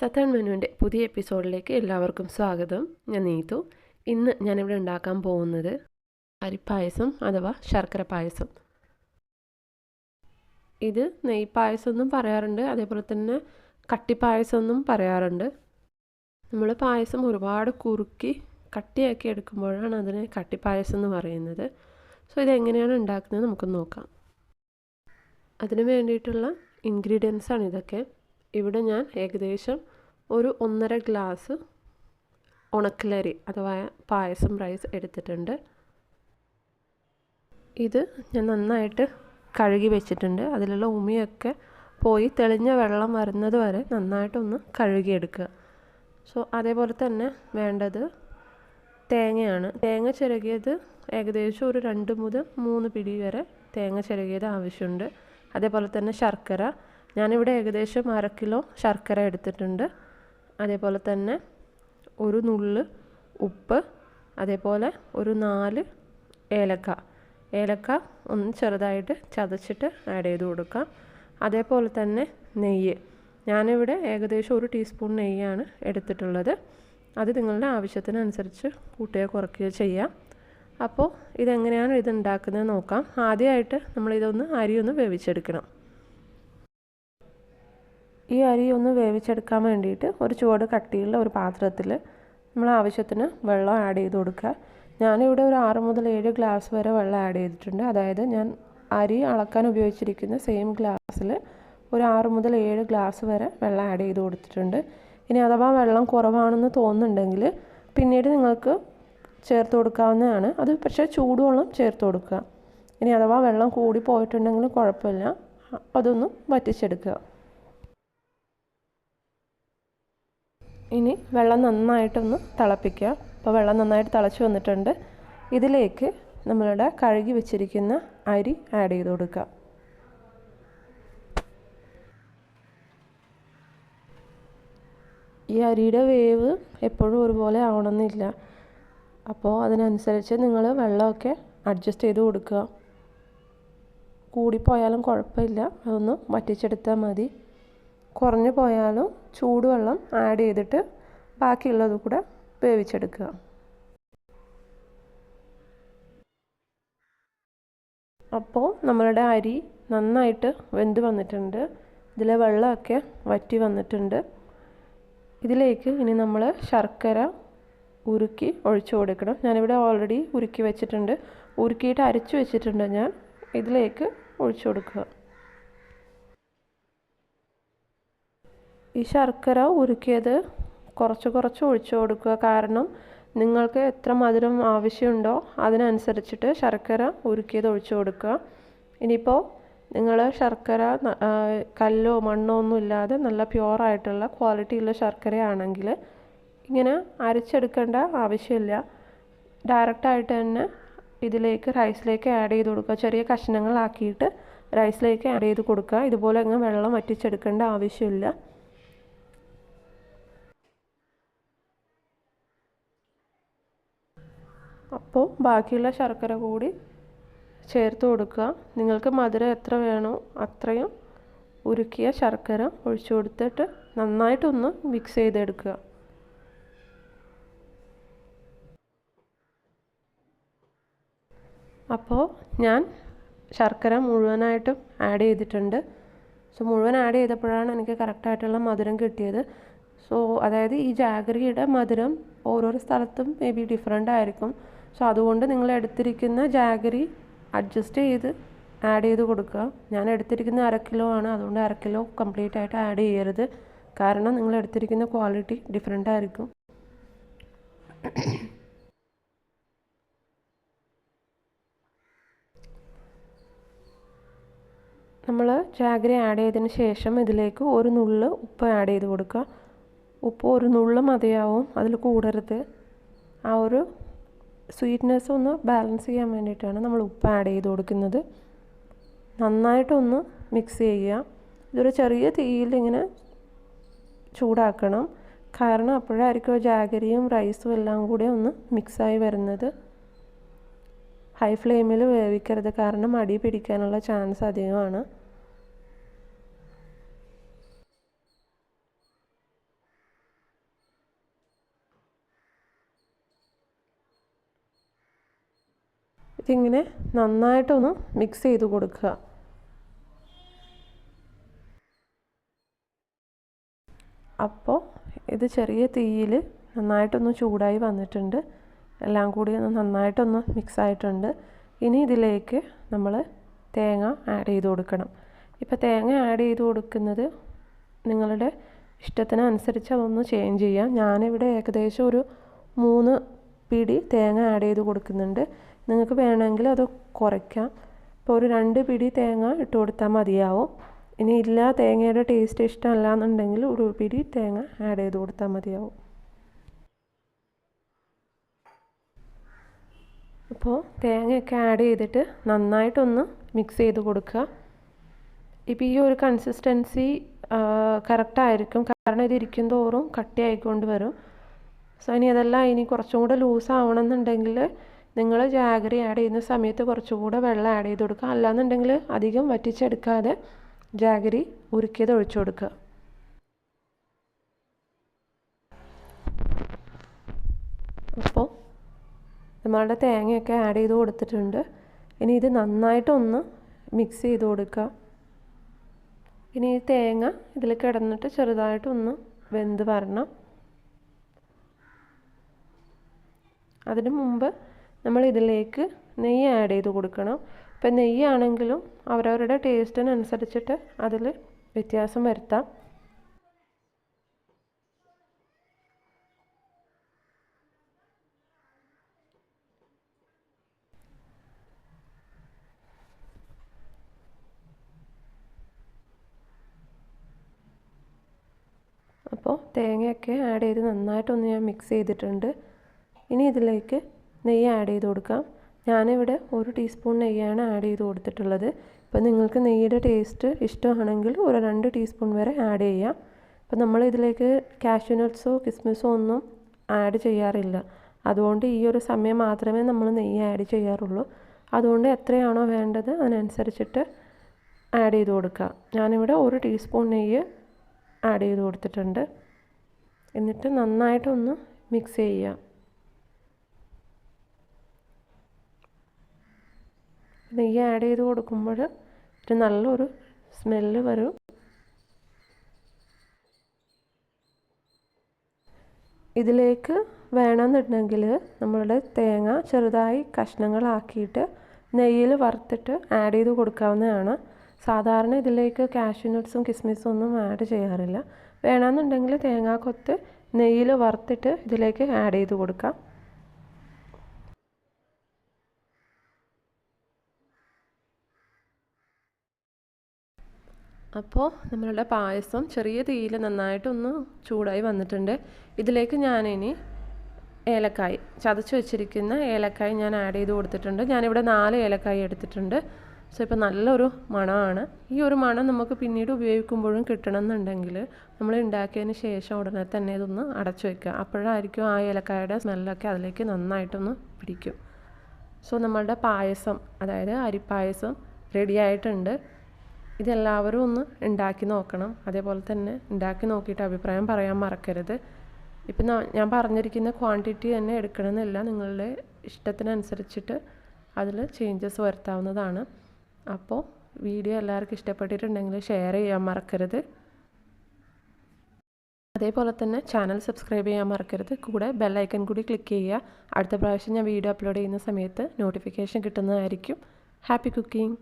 Southern മെനുവിൻ്റെ പുതിയ എപ്പിസോഡിലേക്ക് എല്ലാവർക്കും സ്വാഗതം. ഞാൻ നീതു. ഇന്ന് ഞാനിവിടെ ഉണ്ടാക്കാൻ പോകുന്നത് അരിപ്പായസം അഥവാ ശർക്കര പായസം. ഇത് നെയ്പായസം എന്നും പറയാറുണ്ട്, അതേപോലെ തന്നെ കട്ടിപ്പായസം എന്നും പറയാറുണ്ട്. നമ്മൾ പായസം ഒരുപാട് കുറുക്കി കട്ടിയാക്കി എടുക്കുമ്പോഴാണ് അതിന് കട്ടിപ്പായസം എന്ന് പറയുന്നത്. സോ ഇതെങ്ങനെയാണ് ഉണ്ടാക്കുന്നത് നമുക്കൊന്ന് നോക്കാം. അതിന് വേണ്ടിയിട്ടുള്ള ഇൻഗ്രീഡിയൻസാണ് ഇതൊക്കെ. ഇവിടെ ഞാൻ ഏകദേശം ഒരു 1.5 ഗ്ലാസ് ഉണക്കലരി അഥവാ പായസം റൈസ് എടുത്തിട്ടുണ്ട്. ഇത് ഞാൻ നന്നായിട്ട് കഴുകി വെച്ചിട്ടുണ്ട്. അതിലുള്ള ഉമിയൊക്കെ പോയി തെളിഞ്ഞ വെള്ളം വരുന്നത് വരെ നന്നായിട്ടൊന്ന് കഴുകിയെടുക്കുക. സോ അതേപോലെ തന്നെ വേണ്ടത് തേങ്ങയാണ്. തേങ്ങ ചിരകിയത് ഏകദേശം ഒരു 2 മുതൽ 3 പിടി വരെ തേങ്ങ ചിരകിയത് ആവശ്യമുണ്ട്. അതേപോലെ തന്നെ ശർക്കര, ഞാനിവിടെ ഏകദേശം 1/2 കിലോ ശർക്കര എടുത്തിട്ടുണ്ട്. അതേപോലെ തന്നെ ഒരു നുള്ള് ഉപ്പ്, അതേപോലെ ഒരു 4 ഏലക്ക ഒന്ന് ചെറുതായിട്ട് ചതച്ചിട്ട് ആഡ് ചെയ്ത് കൊടുക്കാം. അതേപോലെ തന്നെ നെയ്യ്, ഞാനിവിടെ ഏകദേശം 1 ടീസ്പൂൺ നെയ്യാണ് എടുത്തിട്ടുള്ളത്. അത് നിങ്ങളുടെ ആവശ്യത്തിനനുസരിച്ച് കൂട്ടുകയോ കുറയ്ക്കുകയോ ചെയ്യാം. അപ്പോൾ ഇതെങ്ങനെയാണ് ഇത് ഉണ്ടാക്കുന്നത് നോക്കാം. ആദ്യമായിട്ട് നമ്മളിതൊന്ന് അരി ഒന്ന് വേവിച്ചെടുക്കണം. ഈ അരി ഒന്ന് വേവിച്ചെടുക്കാൻ വേണ്ടിയിട്ട് ഒരു ചുവട് കട്ടിയുള്ള ഒരു പാത്രത്തിൽ നമ്മൾ ആവശ്യത്തിന് വെള്ളം ആഡ് ചെയ്ത് കൊടുക്കുക. ഞാനിവിടെ ഒരു 6 മുതൽ 7 ഗ്ലാസ് വരെ വെള്ളം ആഡ് ചെയ്തിട്ടുണ്ട്. അതായത് ഞാൻ അരി അളക്കാൻ ഉപയോഗിച്ചിരിക്കുന്ന സെയിം ഗ്ലാസ്സിൽ ഒരു 6 മുതൽ 7 ഗ്ലാസ് വരെ വെള്ളം ആഡ് ചെയ്ത് കൊടുത്തിട്ടുണ്ട്. ഇനി അഥവാ വെള്ളം കുറവാണെന്ന് തോന്നുന്നുണ്ടെങ്കിൽ പിന്നീട് നിങ്ങൾക്ക് ചേർത്ത് കൊടുക്കാവുന്നതാണ്. അത് പക്ഷേ ചൂടുവെള്ളം ചേർത്ത് കൊടുക്കുക. ഇനി അഥവാ വെള്ളം കൂടി പോയിട്ടുണ്ടെങ്കിൽ കുഴപ്പമില്ല, അതൊന്ന് വറ്റിച്ചെടുക്കുക. ഇനി വെള്ളം നന്നായിട്ടൊന്ന് തിളപ്പിക്കുക. അപ്പോൾ വെള്ളം നന്നായിട്ട് തിളച്ച് വന്നിട്ടുണ്ട്. ഇതിലേക്ക് നമ്മളുടെ കഴുകി വെച്ചിരിക്കുന്ന അരി ആഡ് ചെയ്ത് കൊടുക്കുക. ഈ അരിയുടെ വേവ് എപ്പോഴും ഒരുപോലെ ആവണമെന്നില്ല. അപ്പോൾ അതിനനുസരിച്ച് നിങ്ങൾ വെള്ളമൊക്കെ അഡ്ജസ്റ്റ് ചെയ്ത് കൊടുക്കുക. കൂടിപ്പോയാലും കുഴപ്പമില്ല, അതൊന്ന് വറ്റിച്ചെടുത്താൽ മതി. കുറഞ്ഞു പോയാലും ചൂടുവെള്ളം ആഡ് ചെയ്തിട്ട് ബാക്കിയുള്ളത് കൂടെ വേവിച്ചെടുക്കുക. അപ്പോൾ നമ്മളുടെ അരി നന്നായിട്ട് വെന്ത് വന്നിട്ടുണ്ട്. ഇതിലെ വെള്ളമൊക്കെ വറ്റി വന്നിട്ടുണ്ട്. ഇതിലേക്ക് ഇനി നമ്മൾ ശർക്കര ഉരുക്കി ഒഴിച്ചു കൊടുക്കണം. ഞാനിവിടെ ഓൾറെഡി ഉരുക്കി വെച്ചിട്ടുണ്ട്, ഉരുക്കിയിട്ട് അരച്ചു വെച്ചിട്ടുണ്ട്. ഞാൻ ഇതിലേക്ക് ഒഴിച്ചു കൊടുക്കുക. ഈ ശർക്കര ഉരുക്കിയത് കുറച്ച് ഒഴിച്ചു കൊടുക്കുക. കാരണം നിങ്ങൾക്ക് എത്ര മധുരം ആവശ്യമുണ്ടോ അതിനനുസരിച്ചിട്ട് ശർക്കര ഉരുക്കിയത് ഒഴിച്ചു കൊടുക്കുക. ഇനിയിപ്പോൾ നിങ്ങൾ ശർക്കര കല്ലോ മണ്ണോ ഒന്നും ഇല്ലാതെ നല്ല പ്യുവറായിട്ടുള്ള ക്വാളിറ്റിയുള്ള ശർക്കരയാണെങ്കിൽ ഇങ്ങനെ അരച്ചെടുക്കേണ്ട ആവശ്യമില്ല. ഡയറക്റ്റായിട്ട് തന്നെ ഇതിലേക്ക് റൈസിലേക്ക് ആഡ് ചെയ്ത് കൊടുക്കുക. ചെറിയ കഷ്ണങ്ങളാക്കിയിട്ട് റൈസിലേക്ക് ആഡ് ചെയ്ത് കൊടുക്കുക. ഇതുപോലെ അങ്ങ് വെള്ളം വറ്റിച്ചെടുക്കേണ്ട ആവശ്യമില്ല. അപ്പോൾ ബാക്കിയുള്ള ശർക്കര കൂടി ചേർത്ത് കൊടുക്കുക. നിങ്ങൾക്ക് മധുരം എത്ര വേണോ അത്രയും ഉരുക്കിയ ശർക്കര ഒഴിച്ചു കൊടുത്തിട്ട് നന്നായിട്ടൊന്ന് മിക്സ് ചെയ്തെടുക്കുക. അപ്പോൾ ഞാൻ ശർക്കര മുഴുവനായിട്ടും ആഡ് ചെയ്തിട്ടുണ്ട്. സോ മുഴുവൻ ആഡ് ചെയ്തപ്പോഴാണ് എനിക്ക് കറക്റ്റായിട്ടുള്ള മധുരം കിട്ടിയത്. സോ അതായത് ഈ ജാഗറിയുടെ മധുരം ഓരോരോ സ്ഥലത്തും മേ ബി ഡിഫറെൻ്റ് ആയിരിക്കും. സോ അതുകൊണ്ട് നിങ്ങൾ എടുത്തിരിക്കുന്ന ജാഗറി അഡ്ജസ്റ്റ് ചെയ്ത് ആഡ് ചെയ്ത് കൊടുക്കുക. ഞാൻ എടുത്തിരിക്കുന്ന 1/2 കിലോ ആണ്, അതുകൊണ്ട് 1/2 കിലോ കംപ്ലീറ്റ് ആയിട്ട് ആഡ് ചെയ്യരുത്. കാരണം നിങ്ങൾ എടുത്തിരിക്കുന്ന ക്വാളിറ്റി ഡിഫറെൻ്റ് ആയിരിക്കും. നമ്മൾ ജാഗറി ആഡ് ചെയ്തതിന് ശേഷം ഇതിലേക്ക് ഒരു നുള്ള് ഉപ്പ് ആഡ് ചെയ്ത് കൊടുക്കുക. ഉപ്പ് ഒരു നുള്ള് മതിയാവും, അതിൽ കൂടരുത്. ആ ഒരു സ്വീറ്റ്നെസ് ഒന്ന് ബാലൻസ് ചെയ്യാൻ വേണ്ടിയിട്ടാണ് നമ്മൾ ഉപ്പ് ആഡ് ചെയ്ത് കൊടുക്കുന്നത്. നന്നായിട്ടൊന്ന് മിക്സ് ചെയ്യുക. ഇതൊരു ചെറിയ തീയിൽ ഇങ്ങനെ ചൂടാക്കണം. കാരണം അപ്പോഴായിരിക്കും ജാഗരിയും റൈസും എല്ലാം കൂടെ ഒന്ന് മിക്സായി വരുന്നത്. ഹൈ ഫ്ലെയിമിൽ വേവിക്കരുത്, കാരണം അടി പിടിക്കാനുള്ള ചാൻസ് അധികമാണ്. ഇതിങ്ങനെ നന്നായിട്ടൊന്ന് മിക്സ് ചെയ്ത് കൊടുക്കുക. അപ്പോൾ ഇത് ചെറിയ തീയിൽ നന്നായിട്ടൊന്ന് ചൂടായി വന്നിട്ടുണ്ട്. എല്ലാം കൂടി ഒന്ന് നന്നായിട്ടൊന്ന് മിക്സ് ആയിട്ടുണ്ട്. ഇനി ഇതിലേക്ക് നമ്മൾ തേങ്ങ ആഡ് ചെയ്ത് കൊടുക്കണം. ഇപ്പോൾ തേങ്ങ ആഡ് ചെയ്ത് കൊടുക്കുന്നത് നിങ്ങളുടെ ഇഷ്ടത്തിനനുസരിച്ച് അതൊന്ന് ചേഞ്ച് ചെയ്യാം. ഞാനിവിടെ ഏകദേശം ഒരു 3 പിടി തേങ്ങ ആഡ് ചെയ്ത് കൊടുക്കുന്നുണ്ട്. നിങ്ങൾക്ക് വേണമെങ്കിൽ അത് കുറയ്ക്കാം. ഇപ്പോൾ ഒരു 2 പിടി തേങ്ങ ഇട്ട് കൊടുത്താൽ മതിയാവും. ഇനി ഇല്ല, തേങ്ങയുടെ ടേസ്റ്റ് ഇഷ്ടമല്ല എന്നുണ്ടെങ്കിൽ ഒരു പിടി തേങ്ങ ആഡ് ചെയ്ത് കൊടുത്താൽ മതിയാവും. അപ്പോൾ തേങ്ങയൊക്കെ ആഡ് ചെയ്തിട്ട് നന്നായിട്ടൊന്ന് മിക്സ് ചെയ്ത് കൊടുക്കുക. ഇപ്പോൾ ഈ ഒരു കൺസിസ്റ്റൻസി കറക്റ്റായിരിക്കും, കാരണം ഇത് ഇരിക്കും തോറും കട്ടിയായിക്കൊണ്ട് വരും. സോ ഇനി കുറച്ചും കൂടെ ലൂസ് ആവണമെന്നുണ്ടെങ്കിൽ നിങ്ങൾ ജാഗറി ആഡ് ചെയ്യുന്ന സമയത്ത് കുറച്ചുകൂടെ വെള്ളം ആഡ് ചെയ്ത് കൊടുക്കുക. അല്ലാന്നുണ്ടെങ്കിൽ അധികം വറ്റിച്ചെടുക്കാതെ ജാഗരി ഉരുക്കിയത് ഒഴിച്ചു കൊടുക്കുക. അപ്പോൾ നമ്മളുടെ തേങ്ങയൊക്കെ ആഡ് ചെയ്ത് കൊടുത്തിട്ടുണ്ട്. ഇനി ഇത് നന്നായിട്ടൊന്ന് മിക്സ് ചെയ്ത് കൊടുക്കുക. ഇനി ഈ തേങ്ങ ഇതിൽ കിടന്നിട്ട് ചെറുതായിട്ടൊന്ന് വെന്ത് വരണം. അതിന് മുമ്പ് നമ്മൾ ഇതിലേക്ക് നെയ്യ് ആഡ് ചെയ്ത് കൊടുക്കണം. ഇപ്പം നെയ്യാണെങ്കിലും അവരവരുടെ ടേസ്റ്റിനനുസരിച്ചിട്ട് അതിൽ വ്യത്യാസം വരുത്താം. അപ്പോൾ തേങ്ങയൊക്കെ ആഡ് ചെയ്ത് നന്നായിട്ടൊന്ന് ഞാൻ മിക്സ് ചെയ്തിട്ടുണ്ട്. ഇനി ഇതിലേക്ക് നെയ്യ് ആഡ് ചെയ്ത് കൊടുക്കാം. ഞാനിവിടെ 1 ടീസ്പൂൺ നെയ്യാണ് ആഡ് ചെയ്ത് കൊടുത്തിട്ടുള്ളത്. ഇപ്പോൾ നിങ്ങൾക്ക് നെയ്യുടെ ടേസ്റ്റ് ഇഷ്ടമാണെങ്കിൽ ഒരു 2 ടീസ്പൂൺ വരെ ആഡ് ചെയ്യാം. അപ്പോൾ നമ്മൾ ഇതിലേക്ക് കാഷ്യൂ നട്ട്സോ കിസ്മിസോ ഒന്നും ആഡ് ചെയ്യാറില്ല. അതുകൊണ്ട് ഈ ഒരു സമയം മാത്രമേ നമ്മൾ നെയ്യ് ആഡ് ചെയ്യാറുള്ളൂ. അതുകൊണ്ട് എത്രയാണോ വേണ്ടത് അതിനനുസരിച്ചിട്ട് ആഡ് ചെയ്ത് കൊടുക്കുക. ഞാനിവിടെ 1 ടീസ്പൂൺ നെയ്യ് ആഡ് ചെയ്ത് കൊടുത്തിട്ടുണ്ട്. എന്നിട്ട് നന്നായിട്ടൊന്ന് മിക്സ് ചെയ്യുക. നെയ്യ് ആഡ് ചെയ്ത് കൊടുക്കുമ്പോൾ ഒരു നല്ലൊരു സ്മെല്ല് വരും. ഇതിലേക്ക് വേണമെന്നുണ്ടെങ്കിൽ നമ്മളുടെ തേങ്ങ ചെറുതായി കഷ്ണങ്ങളാക്കിയിട്ട് നെയ്യിൽ വറുത്തിട്ട് ആഡ് ചെയ്ത് കൊടുക്കാവുന്നതാണ്. സാധാരണ ഇതിലേക്ക് കാഷ്യൂ നട്ട്സും കിസ്മിസും ഒന്നും ആഡ് ചെയ്യാറില്ല. വേണമെന്നുണ്ടെങ്കിൽ തേങ്ങാക്കൊത്ത് നെയ്യിൽ വറുത്തിട്ട് ഇതിലേക്ക് ആഡ് ചെയ്ത് കൊടുക്കാം. അപ്പോൾ നമ്മളുടെ പായസം ചെറിയ തീയിൽ നന്നായിട്ടൊന്ന് ചൂടായി വന്നിട്ടുണ്ട്. ഇതിലേക്ക് ഞാനിനി ഏലക്കായ്, ചതച്ച് വെച്ചിരിക്കുന്ന ഏലക്കായ് ഞാൻ ആഡ് ചെയ്ത് കൊടുത്തിട്ടുണ്ട്. ഞാനിവിടെ 4 ഏലക്കായ് എടുത്തിട്ടുണ്ട്. സോ ഇപ്പോൾ നല്ലൊരു മണമാണ്. ഈ ഒരു മണം നമുക്ക് പിന്നീട് ഉപയോഗിക്കുമ്പോഴും കിട്ടണമെന്നുണ്ടെങ്കിൽ നമ്മൾ ഉണ്ടാക്കിയതിന് ശേഷം ഉടനെ തന്നെ ഇതൊന്ന് അടച്ചു വയ്ക്കുക. അപ്പോഴായിരിക്കും ആ ഏലക്കായുടെ സ്മെല്ലൊക്കെ അതിലേക്ക് നന്നായിട്ടൊന്ന് പിടിക്കും. സോ നമ്മളുടെ പായസം, അതായത് അരിപ്പായസം റെഡി ആയിട്ടുണ്ട്. ഇതെല്ലാവരും ഒന്ന് ഉണ്ടാക്കി നോക്കണം. അതേപോലെ തന്നെ ഉണ്ടാക്കി നോക്കിയിട്ട് അഭിപ്രായം പറയാൻ മറക്കരുത്. ഇപ്പം ഞാൻ പറഞ്ഞിരിക്കുന്ന ക്വാണ്ടിറ്റി തന്നെ എടുക്കണമെന്നില്ല, നിങ്ങളുടെ ഇഷ്ടത്തിനനുസരിച്ചിട്ട് അതിൽ ചേഞ്ചസ് വരുത്താവുന്നതാണ്. അപ്പോൾ വീഡിയോ എല്ലാവർക്കും ഇഷ്ടപ്പെട്ടിട്ടുണ്ടെങ്കിൽ ഷെയർ ചെയ്യാൻ മറക്കരുത്. അതേപോലെ തന്നെ ചാനൽ സബ്സ്ക്രൈബ് ചെയ്യാൻ മറക്കരുത്. കൂടെ ബെല്ലൈക്കൺ കൂടി ക്ലിക്ക് ചെയ്യുക. അടുത്ത പ്രാവശ്യം ഞാൻ വീഡിയോ അപ്ലോഡ് ചെയ്യുന്ന സമയത്ത് നോട്ടിഫിക്കേഷൻ കിട്ടുന്നതായിരിക്കും. Happy cooking.